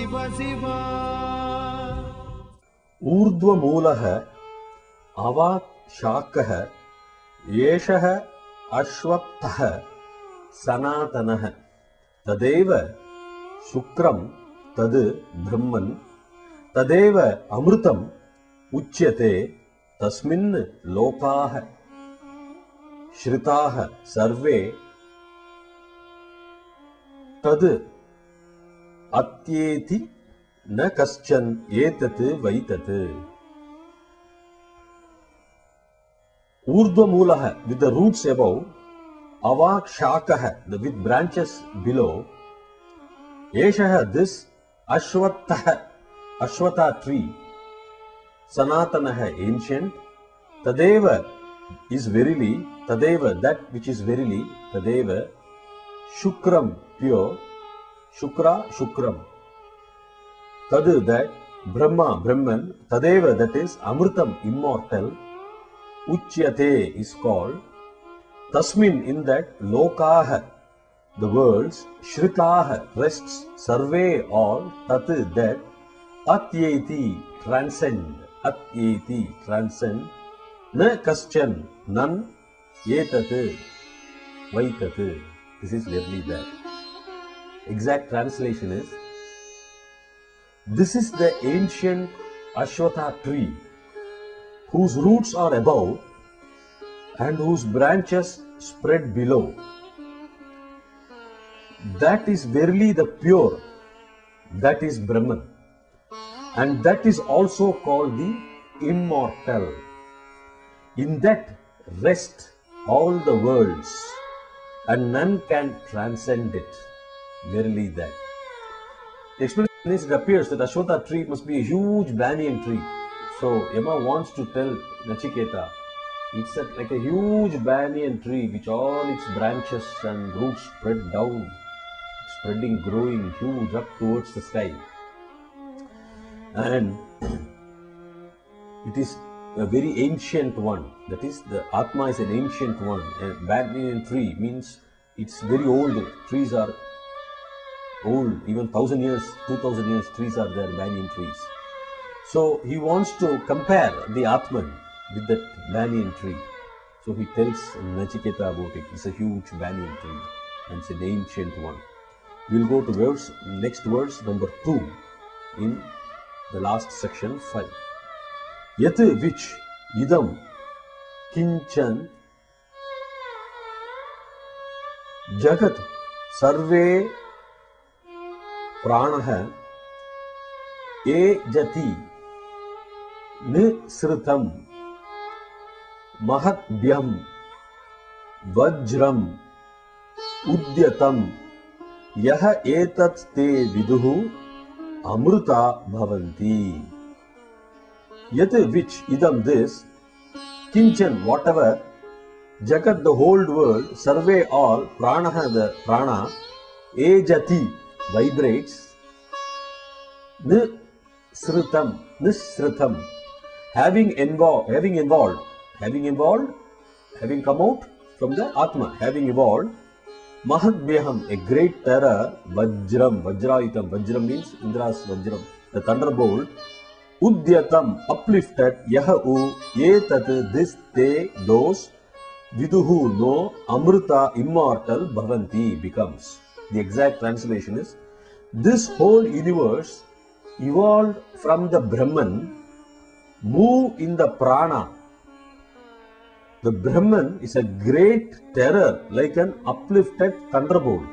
शिव शिव ऊर्ध्वमूलः अवाक् शाकः एषः अश्वत्थः सनातनः तदेव शुक्रं तद् ब्रह्मन् तदेव अमृतम् उच्यते तस्मिन् लोकाः श्रुताः सर्वे तद् अत्येति न कश्चन एतत् वैतत्. Urdhvamulah with the roots above, avak shakah with branches below, eshah this ashwatha tree, sanatanah ancient, tadeva is verily, tadeva that which is verily, tadeva shukram pure, shukra shukram, tad that brahma brahman, tadeva that is amritam immortal, uchyate is called, tasmin in that, lokaha the worlds, shritaha rests, sarve all, tat that, atyeti transcend, na kaschan none, etat vaitat. This is really that. Exact translation is, this is the ancient Ashwatha tree whose roots are above and whose branches spread below. That is verily the pure, that is Brahman, and that is also called the immortal. In that rest all the worlds, and none can transcend it. Verily that. The explanation is, it appears that Ashwatha tree must be a huge banyan tree. So Yama wants to tell Nachiketa, it's like a huge banyan tree which all its branches and roots spread down, spreading, growing huge up towards the sky. And it is a very ancient one. That is, the Atma is an ancient one. A banyan tree means it's very old. Trees are old, even 1,000 years, 2,000 years trees are there, banyan trees. So he wants to compare the Atman with that banyan tree. So he tells Nachiketa about it. It's a huge banyan tree and it's an ancient one. We'll go to next verse number 2 in the last section 5. Yat which idam kinchan jagat sarve pranah e jati nisritam mahatbhyam vajram udyatam yah etat te viduhu amruta bhavanti. Yat which idam this, kinchan whatever, jagat the whole world, sarve all, pranaha the prana, e jati vibrates, nisritam, having come out from the Atma, having evolved, mahadbyaham, a great terror, vajrayitam, vajram means Indra's vajram, the thunderbolt, udyatam, uplifted, yahu, etat, this, they, those, viduhu, no, amruta, immortal, bhavanti, becomes. The exact translation is, this whole universe evolved from the Brahman, move in the prana. The Brahman is a great terror, like an uplifted thunderbolt.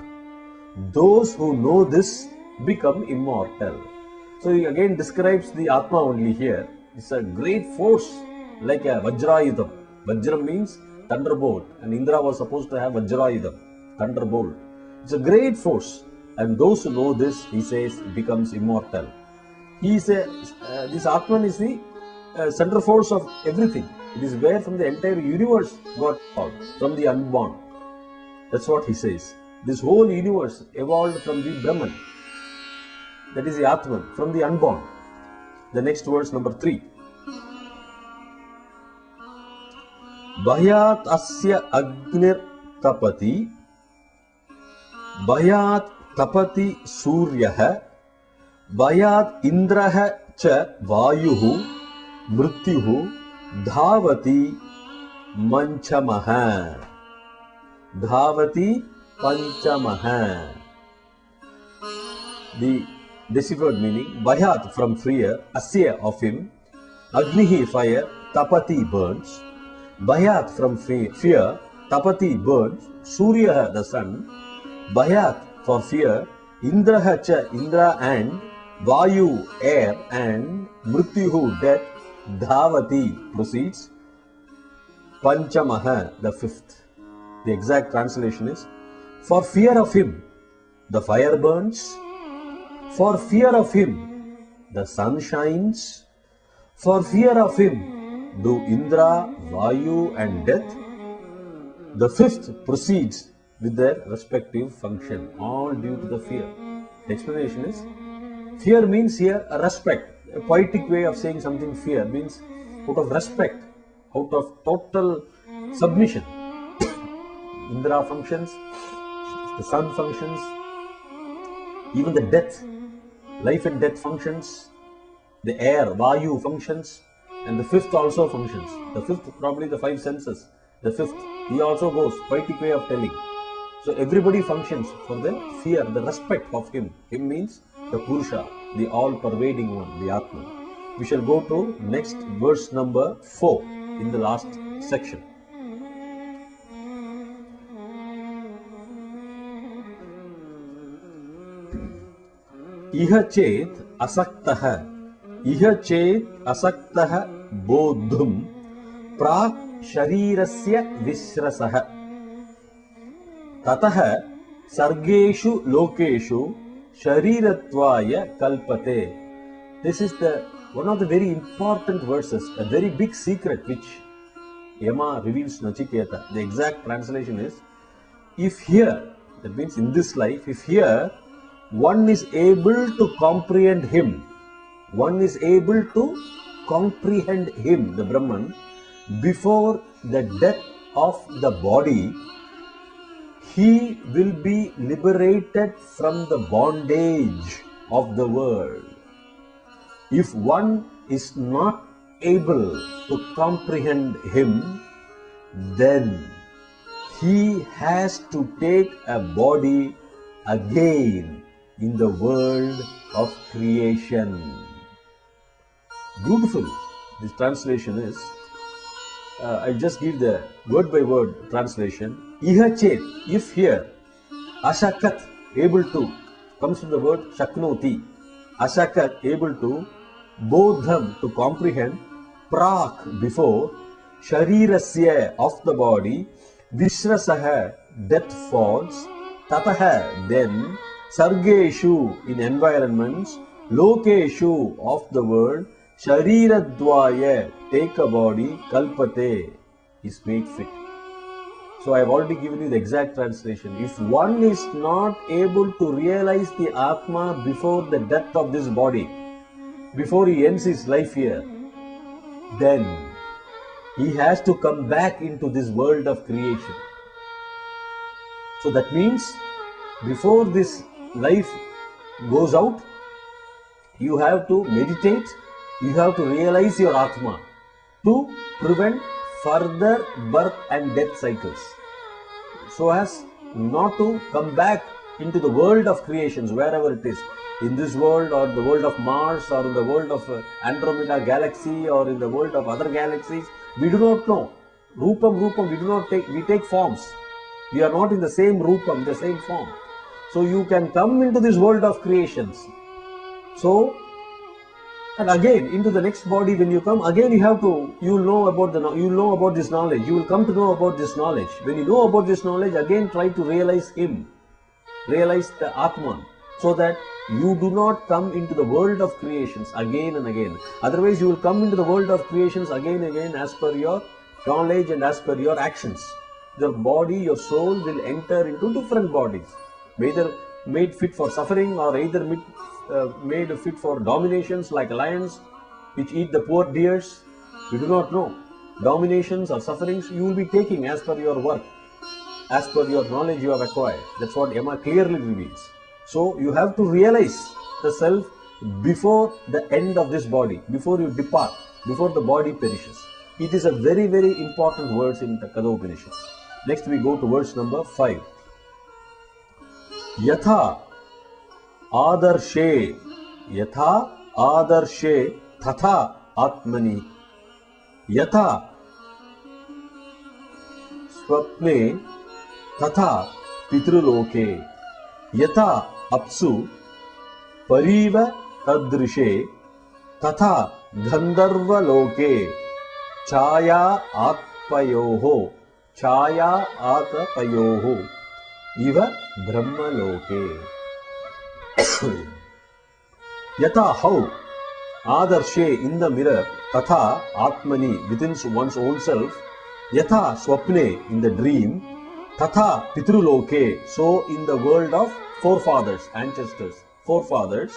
Those who know this become immortal. So he again describes the Atma only here. It's a great force, like a Vajrayudam. Vajram means thunderbolt, and Indra was supposed to have Vajrayudam, thunderbolt. It's a great force, and those who know this, he says, becomes immortal. He is this Atman is the center force of everything. It is where from the entire universe got evolved, from the unborn. That's what he says. This whole universe evolved from the Brahman. That is the Atman, from the unborn. The next verse, number 3. Bhayaat asya agnir tapati suryaha Bhayat Indraha cha Vayuhu Mrityuhu Dhavati Manchamaha. Dhavati Panchamaha. The deciphered meaning: Bhayat from fear, Asya of him, Agnihi fire, Tapati burns. Bhayat from fear, Tapati burns, Surya the sun. Bhayat for fear, Indraha cha Indra and Vayu air and Mrityuhu death, Dhavati proceeds, Panchamaha the fifth. The exact translation is: for fear of him, the fire burns. For fear of him, the sun shines. For fear of him, do Indra, Vayu and death. The fifth proceeds with their respective function, all due to the fear. The explanation is, fear means here a respect. A poetic way of saying something fear means out of respect, out of total submission. Indra functions, the sun functions, even the death, life and death functions, the air, Vayu functions, and the fifth also functions. The fifth, probably the five senses. The fifth, he also goes, poetic way of telling. So everybody functions for the fear, the respect of him. Him means the Purusha, the all-pervading one, the Atma. We shall go to next verse number 4 in the last section. Iha chet asaktaha, iha chet asaktaha bodhum prak sharirasya visrasaha tataha sargeshu lokeshu sharirattvaya kalpate. This is the one of the very important verses, a very big secret which Yama reveals to Nachiketa. The exact translation is, if here, that means in this life, if here one is able to comprehend him, one is able to comprehend him, the Brahman, before the death of the body, he will be liberated from the bondage of the world. If one is not able to comprehend him, then he has to take a body again in the world of creation. Beautiful. This translation is, I'll just give the word by word translation. Iha chet, if here, ashakat, able to, comes from the word shaknoti. Ashakat, able to, bodham, to comprehend, prak, before, sharirasya, of the body, visrasaha, death falls, tataha, then, sargeshu, in environments, lokeshu, of the world, shariradvaya, take a body, kalpate, is made fit. So I have already given you the exact translation. If one is not able to realize the Atma before the death of this body, before he ends his life here, then he has to come back into this world of creation. So that means, before this life goes out, you have to meditate, you have to realize your Atma to prevent further birth and death cycles, so as not to come back into the world of creations, wherever it is, in this world or the world of Mars or in the world of Andromeda galaxy or in the world of other galaxies. We do not know. Rupam, we do not take, we take forms. We are not in the same Rupam, the same form. So you can come into this world of creations. So, and again, into the next body when you come, again you will know about this knowledge. You will come to know about this knowledge. When you know about this knowledge, again try to realize him. Realize the Atman, so that you do not come into the world of creations again and again. Otherwise, you will come into the world of creations again and again as per your knowledge and as per your actions. Your body, your soul will enter into different bodies, either made fit for suffering or either made fit for dominations like lions which eat the poor deers. You do not know. Dominations or sufferings you will be taking as per your work, as per your knowledge you have acquired. That's what Yama clearly reveals. So you have to realize the self before the end of this body, before you depart, before the body perishes. It is a very, very important verse in the Kathopanishad. Next we go to verse number 5. Yatha adarshe tatha atmani yatha swapne tatha pitruloke yatha apsu pariva tadrishe tatha gandharva loke chaya atpayoho iva brahma loke. Yata, how? Adarshe, in the mirror, tatha atmani, within one's own self, yatha swapne, in the dream, tatha pitruloke, so in the world of forefathers, ancestors, forefathers,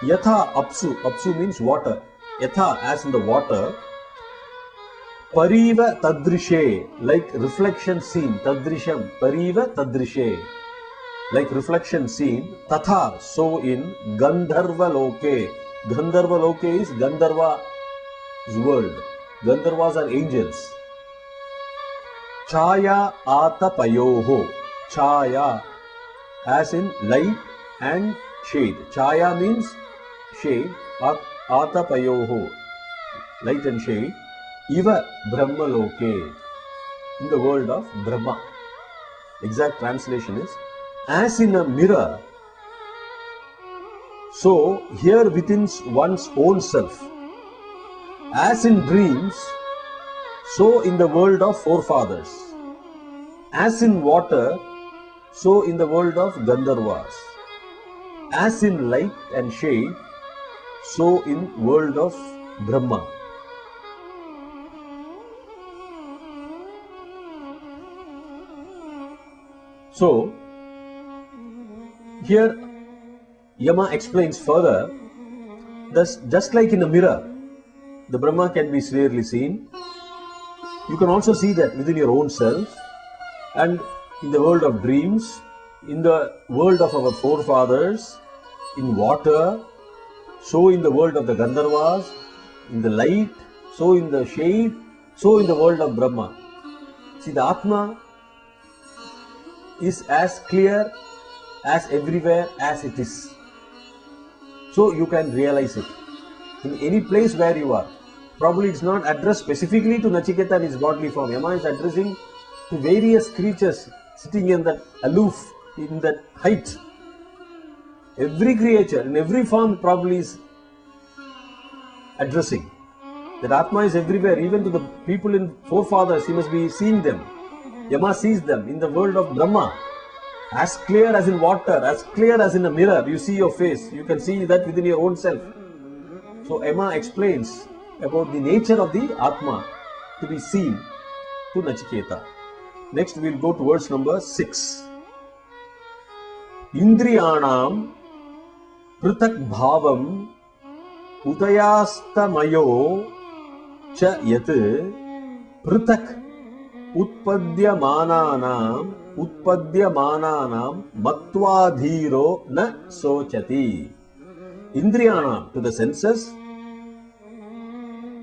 yatha apsu means water, yatha as in the water, pariva tadrishe, like reflection seen, tadrisham, pariva tadrishe, like reflection seen, tatha, so in Gandharva loke. Gandharva loke is Gandharva's world. Gandharvas are angels. Chaya atapayoho, chaya as in light and shade. Chaya means shade, atapayoho, light and shade. Iva Brahma loke, in the world of Brahma. Exact translation is, as in a mirror, so here within one's own self. As in dreams, so in the world of forefathers. As in water, so in the world of Gandharvas. As in light and shade, so in world of Brahma. So, here Yama explains further, thus just like in a mirror, the Brahma can be clearly seen. You can also see that within your own self, and in the world of dreams, in the world of our forefathers, in water, so in the world of the Gandharvas, in the light, so in the shade, so in the world of Brahma. See, the Atma is as clear as everywhere as it is. So you can realize it in any place where you are. Probably it's not addressed specifically to Nachiketa in his bodily form. Yama is addressing to various creatures sitting in that aloof, in that height. Every creature in every form probably is addressing. That Atma is everywhere, even to the people in forefathers, he must be seeing them. Yama sees them in the world of Brahma. As clear as in water, as clear as in a mirror, you see your face. You can see that within your own self. So Yama explains about the nature of the Atma to be seen to Nachiketa. Next we will go to verse number 6. Indriyanam prutak bhavam utayastamayo cha yat prutak utpadyamananam mattvadhiro na sochati. Indriyanam, to the senses,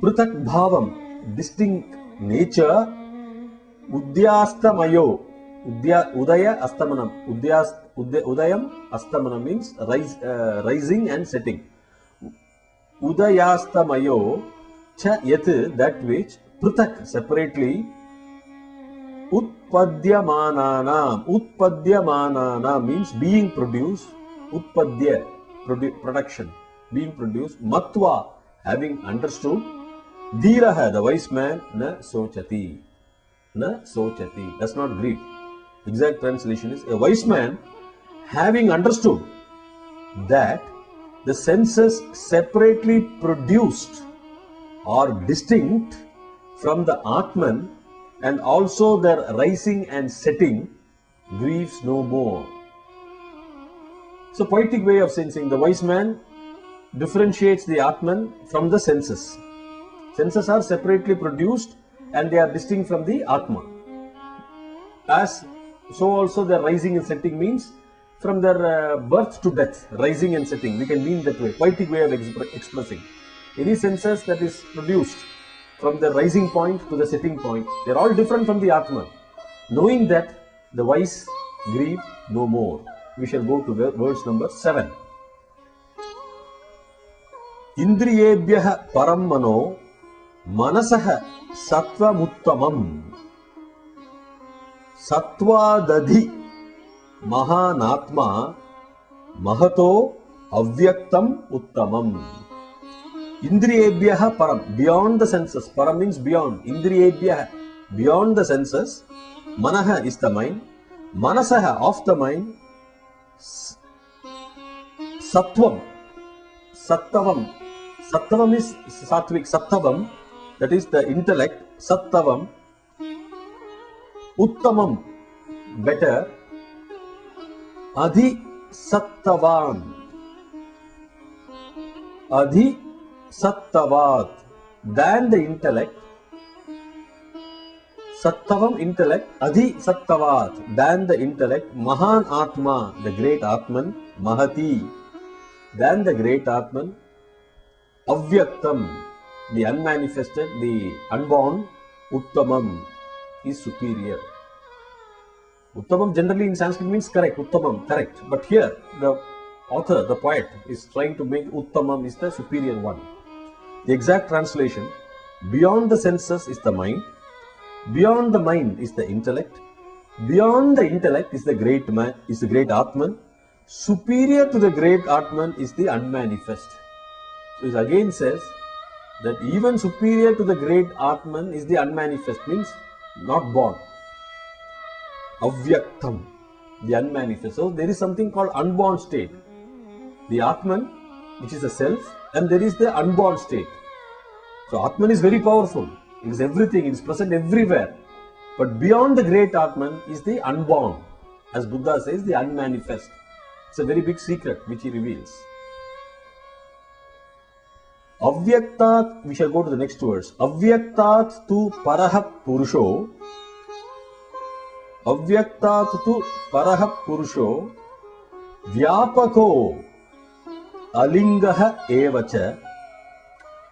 prutak bhavam, distinct nature, udyastamayo, udaya astamanam, udayam astamanam means rising and setting. Udayastamayo cha yat, that which, prutak, separately, Utpadyamananam means being produced. Utpadya, production, being produced. Matva, having understood. Dhiraha, the wise man, na sochati, does not grieve. Exact translation is, a wise man, having understood that the senses separately produced are distinct from the Atman, and also their rising and setting, grieves no more. It's a poetic way of saying the wise man differentiates the Atman from the senses. Senses are separately produced and they are distinct from the Atma. As so also their rising and setting means from their birth to death, rising and setting. We can mean that way, poetic way of expressing. Any senses that is produced from the rising point to the setting point, they are all different from the Atman. Knowing that, the wise grieve no more. We shall go to verse number 7. Indriyebhyah param mano manasah sattvamuttamam sattvadadhi mahanatma mahato avyaktam uttamam. Indriyebhyah param, beyond the senses. Param means beyond. Indriyebhyah, beyond the senses. Manaha is the mind. Manasaha, of the mind. Sattvam, sattavam. Sattavam is sattvic. Sattavam, that is the intellect. Sattavam. Uttamam, better. Adhi sattavan. Adhi sattavat, than the intellect. Sattavam, intellect. Adhi sattavat, than the intellect. Mahan Atma, the great Atman. Mahati, than the great Atman. Avyaktam, the unmanifested, the unborn. Uttamam is superior. Uttamam generally in Sanskrit means correct. Uttamam, correct. But here the author, the poet, is trying to make Uttamam is the superior one. The exact translation: beyond the senses is the mind. Beyond the mind is the intellect. Beyond the intellect is the great man, is the great Atman. Superior to the great Atman is the unmanifest. So it again says that even superior to the great Atman is the unmanifest, means not born. Avyaktam, the unmanifest. So there is something called unborn state. The Atman, which is the self, and there is the unborn state. So Atman is very powerful. It is everything. It is present everywhere. But beyond the great Atman is the unborn. As Buddha says, the unmanifest. It's a very big secret which he reveals. Avyaktat, we shall go to the next verse. Avyaktat tu paraha purusho. Avyaktat tu paraha purusho. Vyapako alingaha evacha.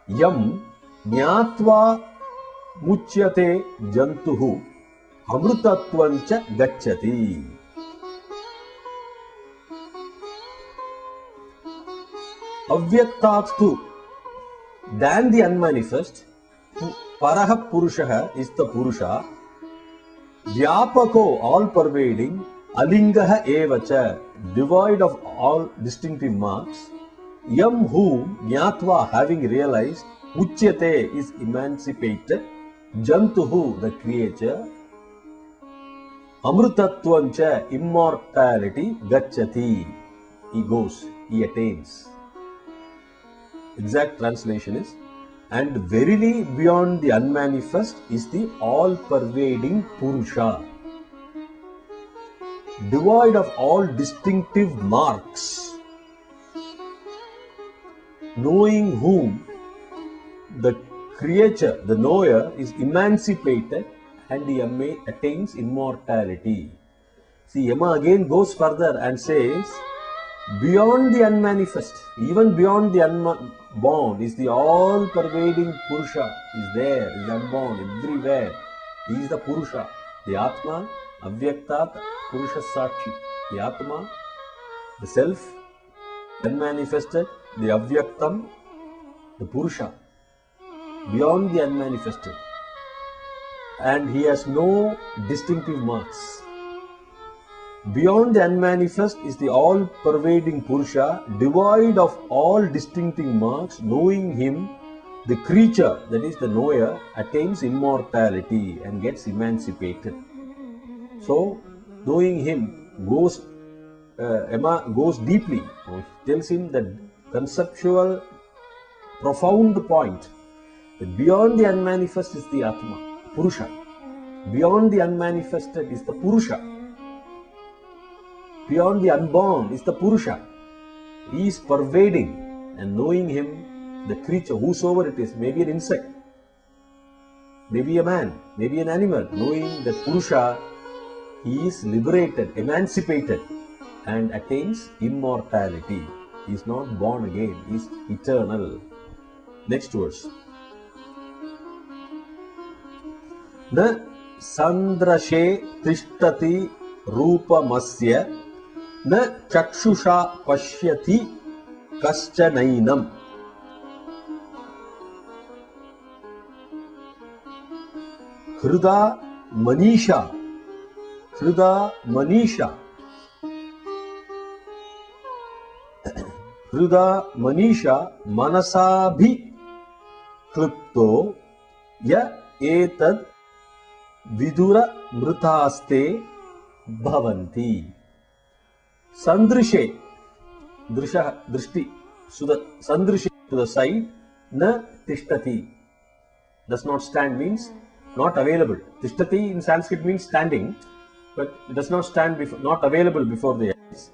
Yam jnatva muchyate jantuhu amrutatvancha gacchati. Avyaktat tu, than the unmanifest. Paraha Purushaha is the Purusha. Vyapako, all pervading. Alingaha evacha, devoid of all distinctive marks. Yam, whom, jnatva, having realized. Uchyate is emancipated. Jantuhu, the creature. Amrutatvancha, immortality. Gacchati, he goes, he attains. Exact translation is, and verily beyond the unmanifest is the all-pervading Purusha, devoid of all distinctive marks, knowing whom the creature, the knower, is emancipated and he attains immortality. See, Yama again goes further and says, beyond the unmanifest, even beyond the unborn, is the all-pervading Purusha, is there, is unborn, everywhere. He is the Purusha, the Atma, Avyaktat, Purusha Sakshi. The Atma, the Self, unmanifested, the Avyaktam, the Purusha, beyond the unmanifested. And he has no distinctive marks. Beyond the unmanifest is the all-pervading Purusha, devoid of all distinctive marks. Knowing him, the creature, that is the knower, attains immortality and gets emancipated. So, knowing him goes deeply. It tells him that conceptual, profound point, that beyond the unmanifest is the Atma, Purusha. Beyond the unmanifested is the Purusha. Beyond the unborn is the Purusha. He is pervading, and knowing him, the creature, whosoever it is, maybe an insect, maybe a man, maybe an animal, knowing that Purusha, he is liberated, emancipated, and attains immortality. He is not born again, he is eternal. Next verse. Na sandrashe tishtati rupamasya na chakshusha pashyati kaschanainam. Hruda manisha manasabhi klipto ya etad vidura mritaste bhavanti. Sandrishe, drishti, sandrishe to the side, na tishtati, does not stand means not available. Tishtati in Sanskrit means standing, but it does not stand before, not available before the eyes.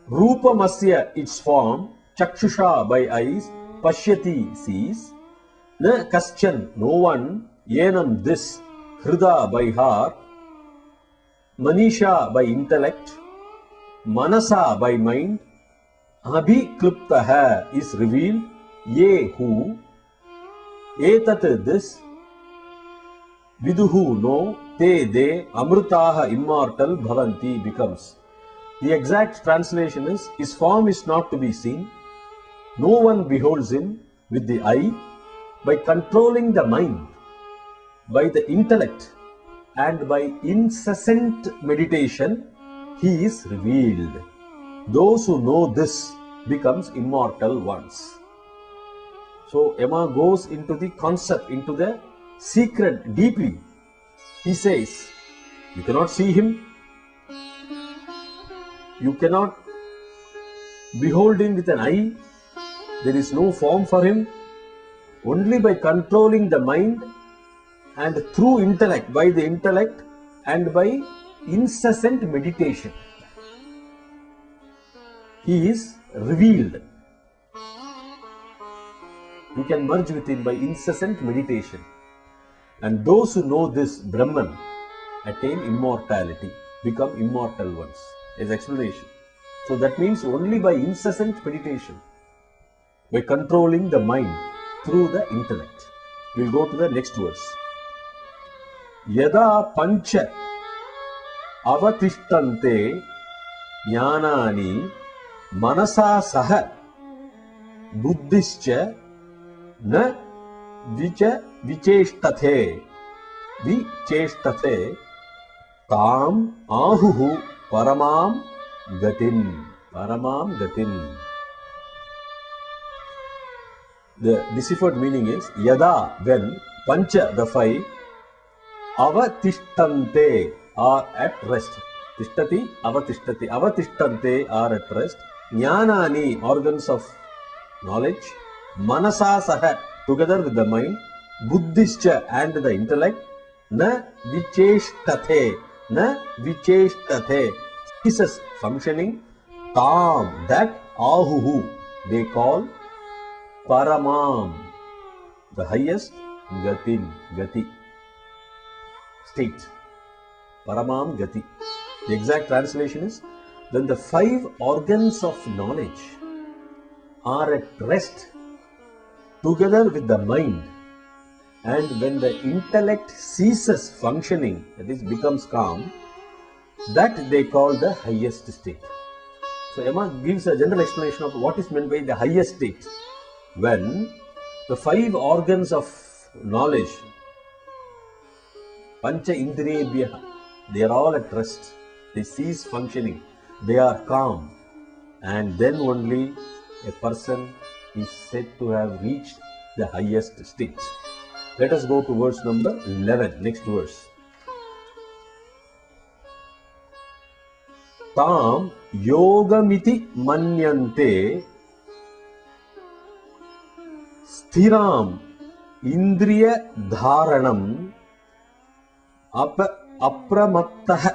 Rupamasya, its form, chakshusha by eyes, pashyati sees, na kaschan, no one, yenam this, hrida by heart, manisha by intellect, manasa by mind, abhikliptaha is revealed, ye who, etat this, viduhu no, te de, amrutaha immortal, bhavanti becomes. The exact translation is, his form is not to be seen, no one beholds him with the eye, by controlling the mind, by the intellect, and by incessant meditation, he is revealed. Those who know this becomes immortal ones. So Yama goes into the concept, into the secret deeply. He says, you cannot see him, you cannot behold him with an eye, there is no form for him, only by controlling the mind and through intellect, by the intellect and by incessant meditation, he is revealed. We can merge with him by incessant meditation. And those who know this Brahman attain immortality, become immortal ones. As explanation. So that means only by incessant meditation, by controlling the mind through the intellect. We will go to the next verse. Yada pancha avatishtante jnanani manasa saha buddhischa na vicheshtathe tam ahuhu paramam gatin. The deciphered meaning is yada, when, pancha, the five, avatishtante, are at rest. Tishtati, avatishtante are at rest. Jnanani, organs of knowledge. Manasa saha, together with the mind. Buddhischa, and the intellect. Na vicheshtathe, ceases functioning. Tam, that, ahuhu, they call paramam, the highest, gati, state. Paramam gati. The exact translation is, when the five organs of knowledge are at rest together with the mind, and when the intellect ceases functioning, that is, becomes calm, that they call the highest state. So Yama gives a general explanation of what is meant by the highest state. When the five organs of knowledge, pancha indriyebhya, they are all at rest, they cease functioning, they are calm, and then only a person is said to have reached the highest state. Let us go to verse number 11, next verse. Tam yogamiti manyante sthiram indriya dharanam apramattah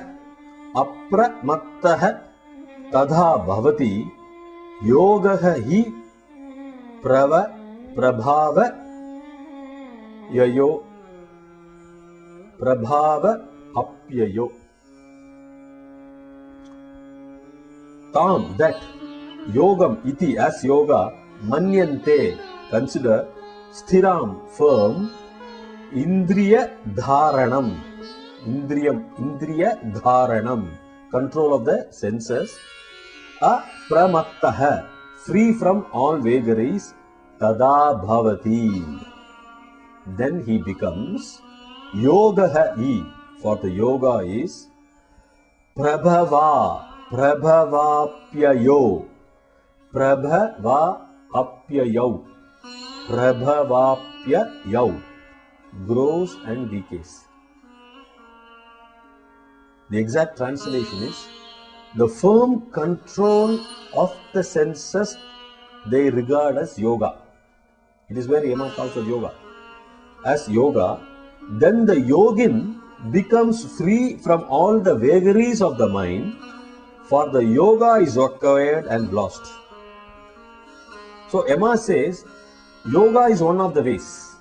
tadha bhavati yogaha hi prabhava apyayo. tam, that, yogam, iti, as yoga, manyante, consider, sthiram, firm, indriya dharanam, indriya dharanam, control of the senses, apramattaha, free from all vagaries, tada bhavati, then he becomes yogaha I, for the yoga is prabhavapyayo, prabhavapyayo, grows and decays. The exact translation is the firm control of the senses they regard as yoga. It is where Yama calls it yoga. As yoga, then the yogin becomes free from all the vagaries of the mind, for the yoga is acquired and lost. So Yama says, yoga is one of the ways.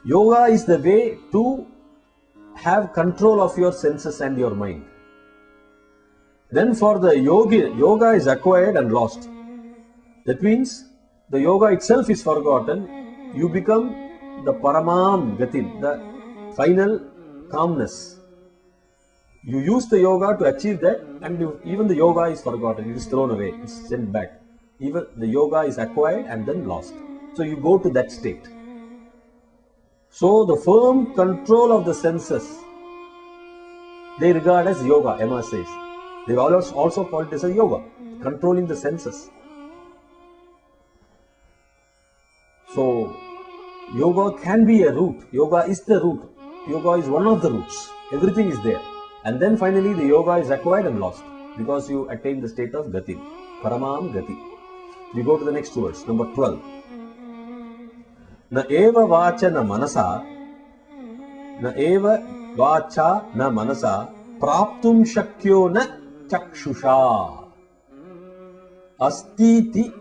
Yoga is the way to have control of your senses and your mind. Then for the yoga is acquired and lost. That means the yoga itself is forgotten. You become the paramam gatin, the final calmness. You use the yoga to achieve that, and even the yoga is forgotten. It is thrown away. It is sent back. Even the yoga is acquired and then lost. So you go to that state. So the firm control of the senses they regard as yoga, Emma says. They also call it as a yoga, controlling the senses. So yoga can be a route. Yoga is the route. Yoga is one of the routes. Everything is there. And then finally the yoga is acquired and lost because you attain the state of gati, paramam gati. We go to the next verse, number 12. Na eva vacha na manasa, na eva vacha na manasa, praptum shakyo na chakshusha. Astiti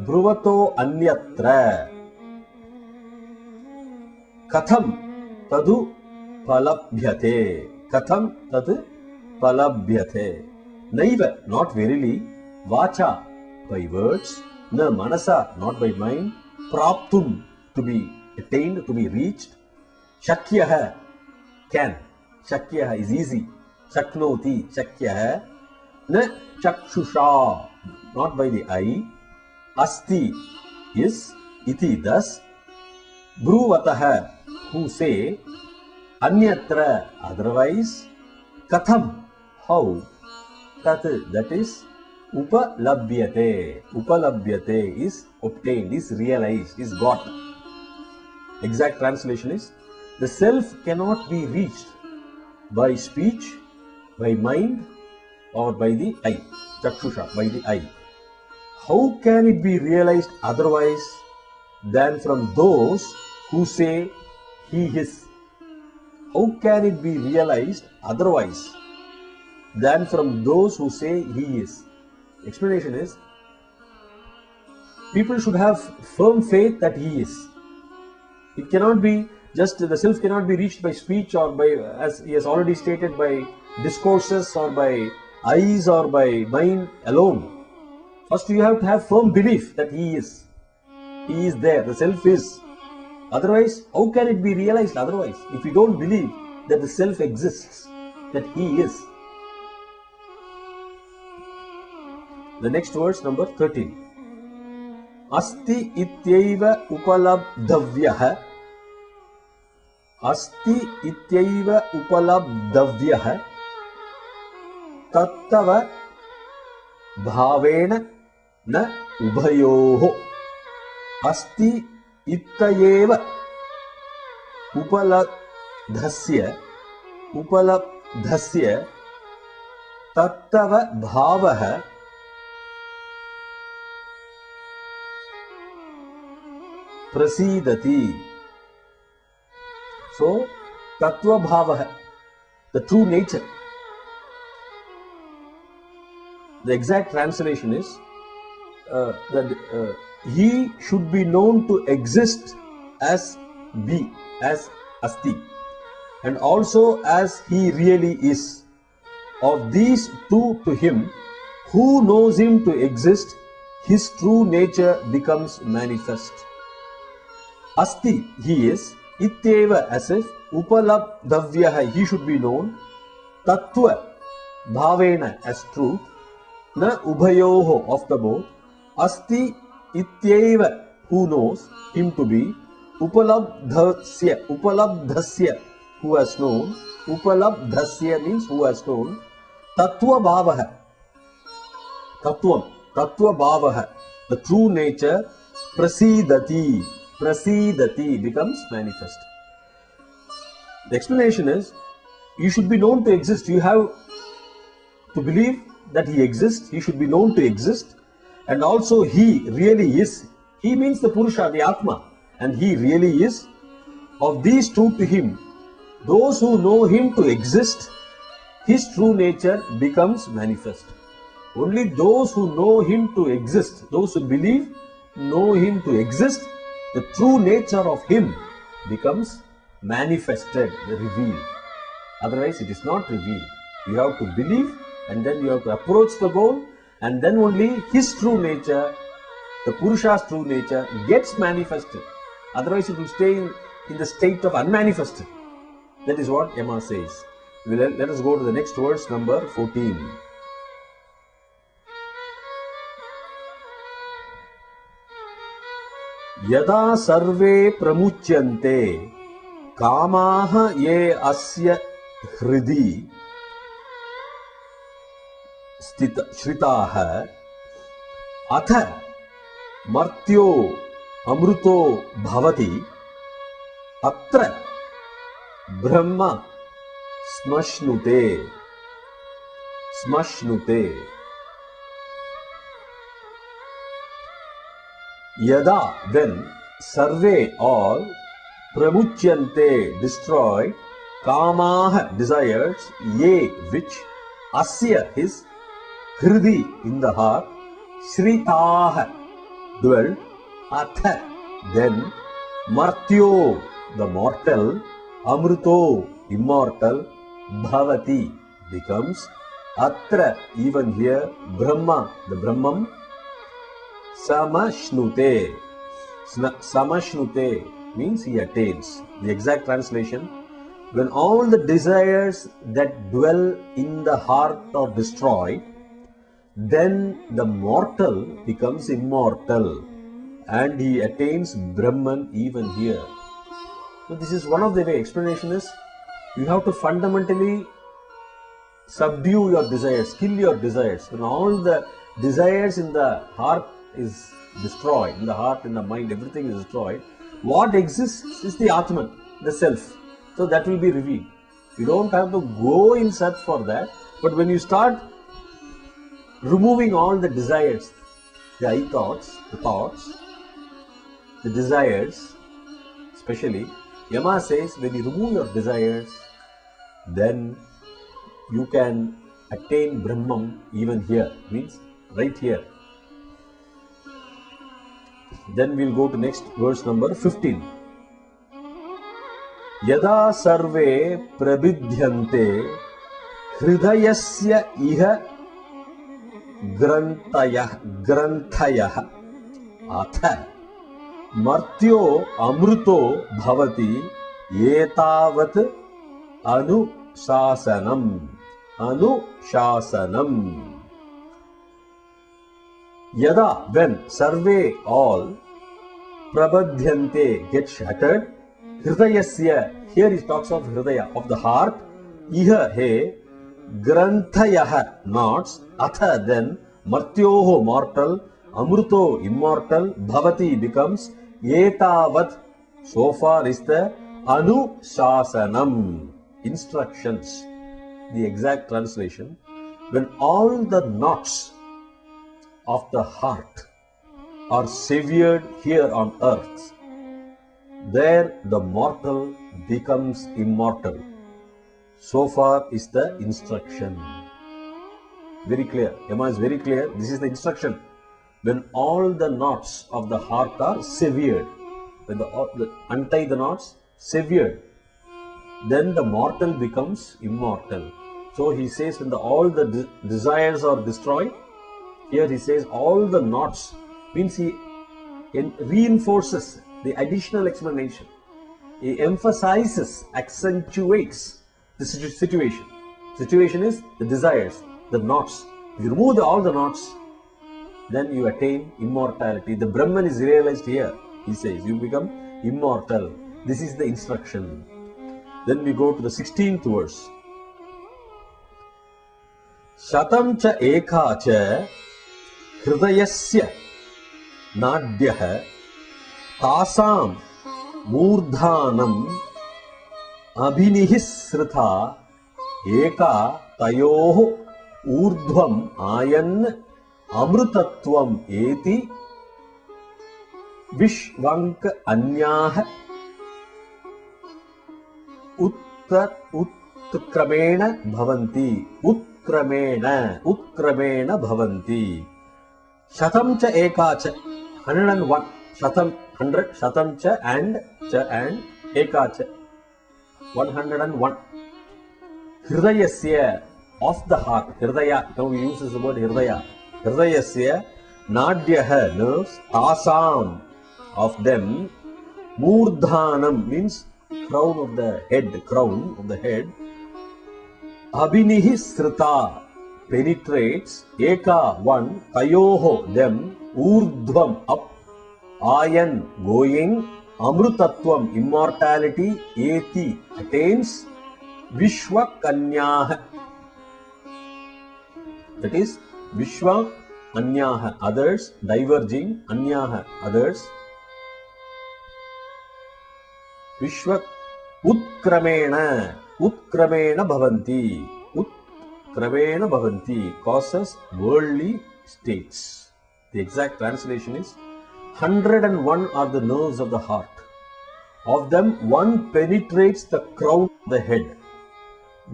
bruvato anyatra. Katham tadu palabhyate. Katham tadu palabhyate. Naiva, not verily, vacha, by words, na manasa, not by mind, praptum, to be attained, to be reached, shakyaha, can, shakyaha is easy, shaknoti, shakyaha, na chakshusha, not by the eye, asti is, iti thus, bruvataha, who say, anyatra, otherwise, katham, how, tat, that is, upalabhyate. Upalabhyate is obtained, is realized, is got. Exact translation is, the self cannot be reached by speech, by mind, or by the eye. Chakshusha, by the eye. How can it be realized otherwise than from those who say he is? How can it be realized otherwise than from those who say he is? Explanation is, people should have firm faith that he is. It cannot be just, the self cannot be reached by speech or by, as he has already stated, by discourses or by eyes or by mind alone. First you have to have firm belief that he is. He is there, the self is. Otherwise, how can it be realized otherwise? If you don't believe that the self exists, that he is. The next verse, number 13. Asti ityaiva upalabdhavyah. Asti ityaiva upalabdhavyah. Tattava bhavena na ubhayoho. Asti ityaiva upalabdhasya. Upalabdhasya. Tattava bhavah. Prasidati. So, Tattva Bhavaha, the true nature. The exact translation is that he should be known to exist as be, as Asti, and also as he really is. of these two to him who knows him to exist, his true nature becomes manifest. Asti, he is, ityeva, as if, upalabdhavyaha, he should be known, tattva, bhavena, as truth, na ubhayoho, of the both, asti ityeva, who knows him to be, upalabdhasya, who has known, upalabdhasya means who has known, tattva bhavaha, tattvam, tattva bhavaha, the true nature, prasidati, prasidati, becomes manifest. The explanation is, you should be known to exist. You have to believe that he exists. He should be known to exist. And also he really is. He means the Purusha, the Atma. And he really is. Of these two to him, those who know him to exist, his true nature becomes manifest. Only those who know him to exist, those who believe, know him to exist, the true nature of him becomes manifested, revealed. Otherwise, it is not revealed. You have to believe, and then you have to approach the goal, and then only his true nature, the Purusha's true nature, gets manifested. Otherwise, it will stay in the state of unmanifested. That is what Yama says. Let us go to the next verse, number 14. Yada sarve pramuchyante kamaha ye asya hridi shritaha atha martyo amruto bhavati atra brahma smashnute. Yada, when, sarve, all, pramuchyante, destroyed, kamaha, desires, ye, which, asya, his, hridi, in the heart, shritaha, dwelt, atha, then, martyo, the mortal, amruto, immortal, bhavati, becomes, atra, even here, brahma, the Brahman, samashnute. Samashnute means he attains. The exact translation, when all the desires that dwell in the heart are destroyed, then the mortal becomes immortal and he attains Brahman even here. So this is one of the way. Explanation is, you have to fundamentally subdue your desires, kill your desires. When all the desires in the heart is destroyed, in the heart, in the mind, everything is destroyed, what exists is the Atman, the self. So that will be revealed. You don't have to go in search for that, but when you start removing all the desires, the I thoughts, the desires, especially, Yama says, when you remove your desires, then you can attain Brahman even here, means right here. Then we'll go to next verse number 15. Yada sarve prabidhyante hridayasya iha grantayah atha martyo amruto bhavati etavat anusasanam. Yada, when, sarve, all, prabadhyante, get shattered, hridayasya, here he talks of hridaya, of the heart, iha, he, grantayah, knots, atha, then, martyoho, mortal, amruto, immortal, bhavati, becomes, etavat, so far is the anusasanam, instructions. The exact translation, when all the knots of the heart are severed here on earth, there the mortal becomes immortal. So far is the instruction. Very clear. Yama is very clear. This is the instruction. When all the knots of the heart are severed, when untie the knots, severed, then the mortal becomes immortal. So he says when all the desires are destroyed, here he says all the knots, means he reinforces the additional explanation. He emphasizes, accentuates the situation. Situation is the desires, the knots. If you remove all the knots, then you attain immortality. The Brahman is realized here. He says you become immortal. This is the instruction. Then we go to the 16th verse. Shatam cha eka cha hridayasya nadyah tasam मूर्धानम अभिनिहिस्सृता एका तयोः ऊर्ध्वम ion अमृतत्वम एति विश्वंक अन्याः उत्क्रमेण भवन्ति उत्क्रमेण भवन्ति शतं च एका च 101 शतं 100 shatam cha and eka cha 101 hridayasya of the heart. Hridaya, now we use this word hridaya. Hridayasya nadyah, nerves, tasam, of them, murdhanam means crown of the head, abhinihi srita penetrates, eka one, tayoho them, urdhvam up, ayan going, amrutatvam immortality, eti attains, vishwa kanyah, that is vishwa anyah others, diverging, anyah others, vishwa utkramena bhavanti, causes worldly states. The exact translation is 101 are the nerves of the heart. Of them, one penetrates the crown of the head.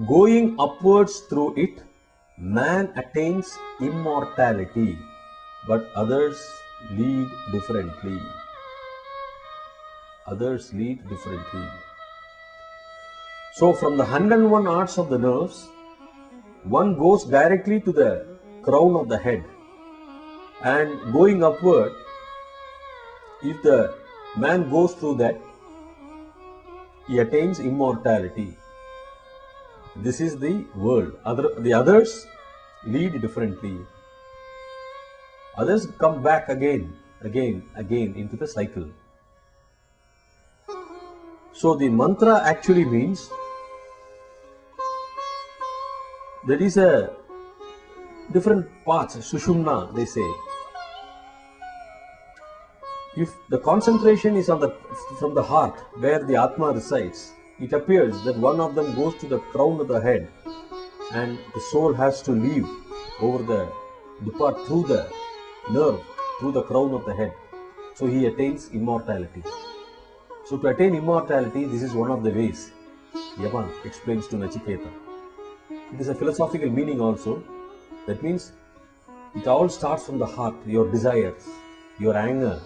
Going upwards through it, man attains immortality, but others lead differently. So from the 101 arts of the nerves, one goes directly to the crown of the head, and going upward, if the man goes through that, he attains immortality. This is the world. The others lead differently. Others come back again into the cycle. So the mantra actually means there is a different parts, sushumna they say. If the concentration is from the heart where the Atma resides, it appears that one of them goes to the crown of the head and the soul has to leave depart through the nerve, through the crown of the head. So he attains immortality. So to attain immortality, this is one of the ways Yaman explains to Nachiketa. It is a philosophical meaning also. That means it all starts from the heart, your desires, your anger.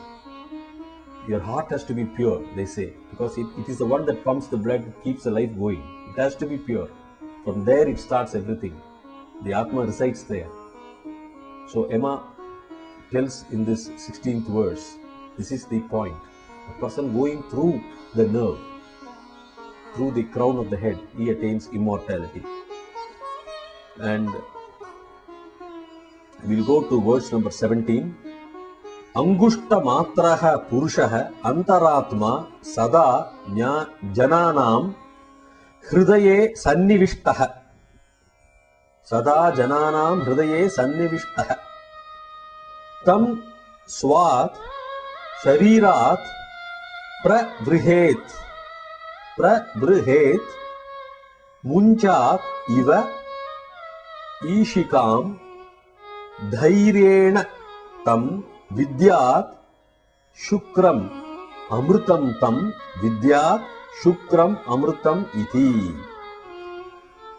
Your heart has to be pure, they say, because it is the one that pumps the blood, keeps the life going. It has to be pure. From there it starts everything. The Atma resides there. So Emma tells in this 16th verse, this is the point. A person going through the nerve, through the crown of the head, he attains immortality. And we'll go to verse number 17. Angushta matraha purushaha antaratma sada jananam hridaye sannivishtaha. Sada jananam hridaye sannivishtaha. Tam swat sharirat pravrihet munchat iva ishikam dhairena tam Vidyat Shukram Amrutam Tam Vidyat Shukram Amrutam Iti.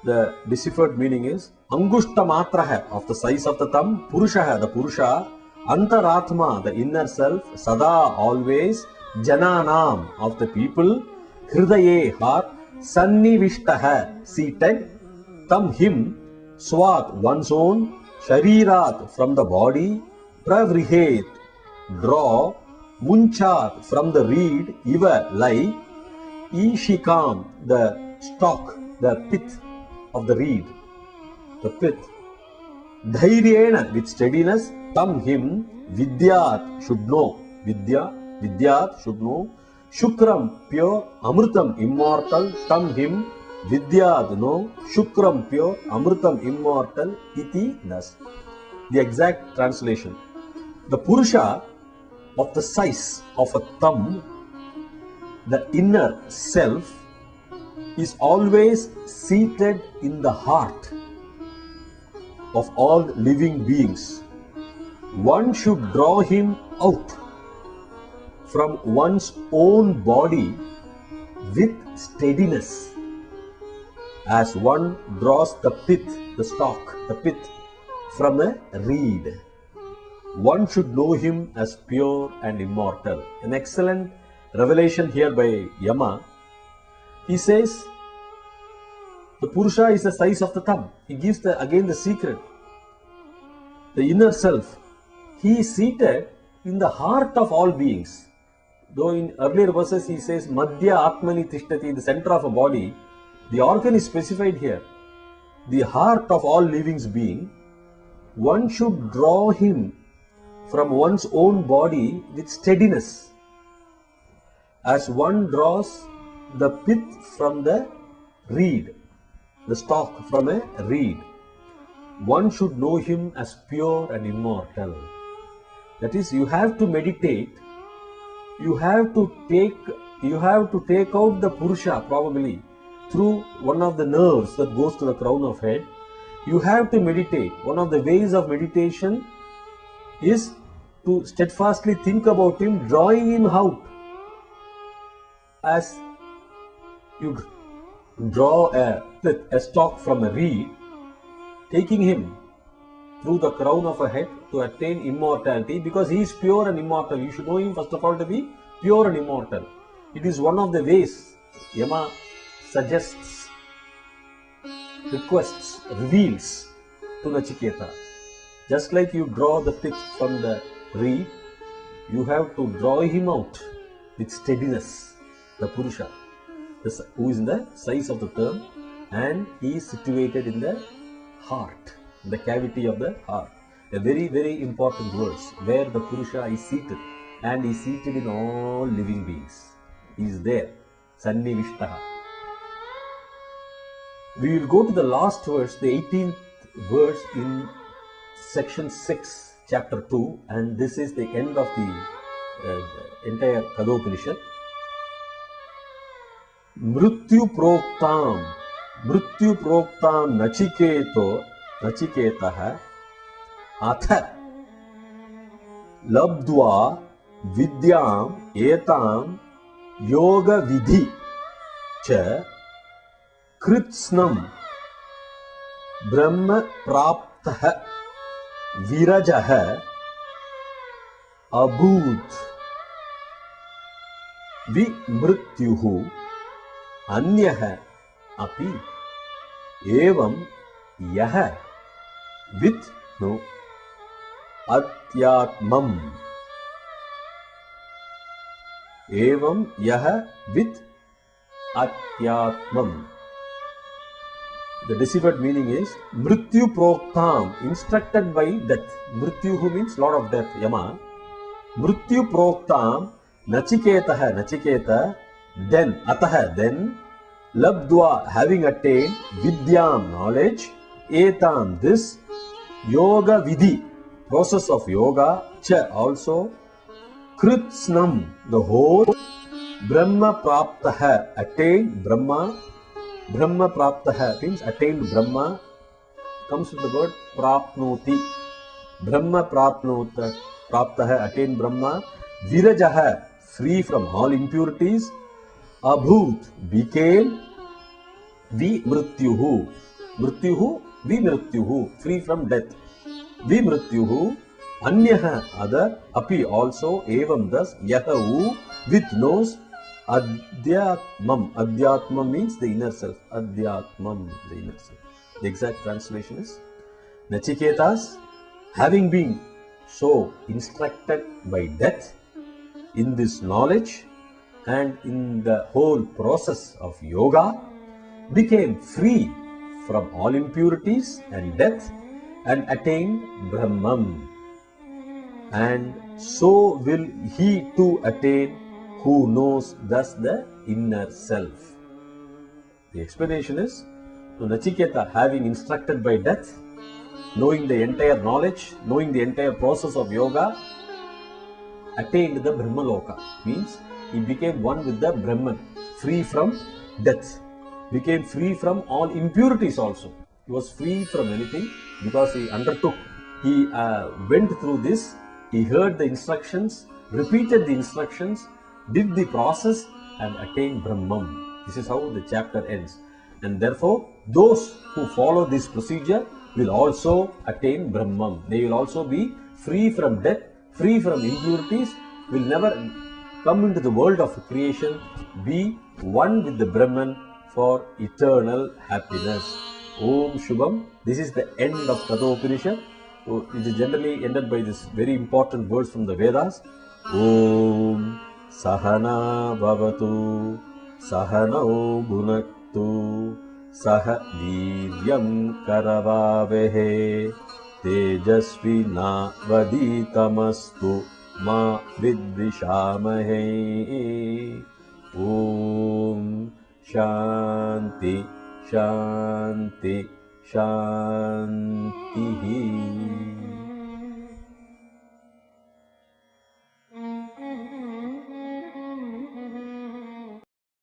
The deciphered meaning is Angushta Matraha, of the size of the thumb, Purushaha, the Purusha, Antaratma, the inner self, Sada, always, Jananam, of the people, Hridaye, heart, Sannivishtaha, seated, tam him, swat, one's own, sharirat, from the body, pravrihet, draw, munchat, from the reed, iva, like, ishikam, the stalk, the pith of the reed, the pith, dhairyena, with steadiness, tam him, vidyat, should know, vidyat, should know, shukram, pure, amrutam, immortal, tam him, vidyat, know, shukram, pure, amrutam, immortal, iti, thus. The exact translation. The Purusha of the size of a thumb, the inner self, is always seated in the heart of all living beings. One should draw him out from one's own body with steadiness, as one draws the pith, the stalk, the pith from a reed. One should know him as pure and immortal. An excellent revelation here by Yama. He says the Purusha is the size of the thumb. He gives again the secret, the inner self. He is seated in the heart of all beings. Though in earlier verses he says Madhya Atmani Tishtati, in the center of a body, the organ is specified here. The heart of all living being. One should draw him from one's own body with steadiness, as one draws the pith from the reed, the stalk from a reed. One should know him as pure and immortal. That is, you have to meditate. You have to take out the Purusha probably through one of the nerves that goes to the crown of head. You have to meditate. One of the ways of meditation is to steadfastly think about him, drawing him out. As you draw a stalk from a reed, taking him through the crown of a head to attain immortality, because he is pure and immortal. You should know him first of all to be pure and immortal. It is one of the ways Yama suggests, requests, reveals to Nachiketa. Just like you draw the pith from the reed, you have to draw him out with steadiness, the Purusha, who is in the size of the thumb, and he is situated in the heart, in the cavity of the heart. A very, very important verse where the Purusha is seated, and is seated in all living beings. He is there, Sannivishtaha. We will go to the last verse, the 18th verse in section 6, chapter 2, and this is the end of the entire Kadhopanishad. Mrityu proktam Nachiketaha atha labdva vidyam etam yoga vidhi cha kritsnam brahma praptah virajah abhut vimrityuhu anyah api evam yah with no atyatmam evam yah with atyatmam. The deciphered meaning is Mrityu proktam, instructed by death. Mrityu means Lord of Death, Yama. Mrityu proktam Nachiketaha, Nachiketa, then, ataha, then, labdva, having attained, vidyam, knowledge, etam, this, yoga vidhi, process of yoga, cha, also, kritsnam, the whole, brahma praptaha, attained Brahma. Brahma praptaha means attained Brahma, comes with the word prapnoti. Brahma praptaha, attained Brahma. Virajaha, free from all impurities. Abhut, became. Vimrityuhu, mrityuhu, vimrityuhu, free from death. Vimrityuhu, anyaha, other, api, also, evam, thus, yahu, with nose, adhyatmam. Adhyatmam means the inner self. Adhyatmam, the inner self. The exact translation is, Nachiketas, having been so instructed by death in this knowledge and in the whole process of yoga, became free from all impurities and death and attained Brahman. And so will he too attain who knows thus the inner self. The explanation is, so Nachiketa, having instructed by death, knowing the entire knowledge, knowing the entire process of yoga, attained the Brahmaloka. Means he became one with the Brahman, free from death, became free from all impurities also. He was free from anything because he undertook, he went through this, he heard the instructions, repeated the instructions, did the process and attained Brahman. This is how the chapter ends. And therefore, those who follow this procedure will also attain Brahman. They will also be free from death, free from impurities, will never come into the world of creation, be one with the Brahman for eternal happiness. Om Shubham. This is the end of Kathopanishad. It is generally ended by this very important words from the Vedas. Om Sahana Bhavatu Sahano Bhunaktu Saha Divyam Karavavehe Tejasvina Vaditamastu Ma Vidvishamahe. Om Shanti Shanti Shanti.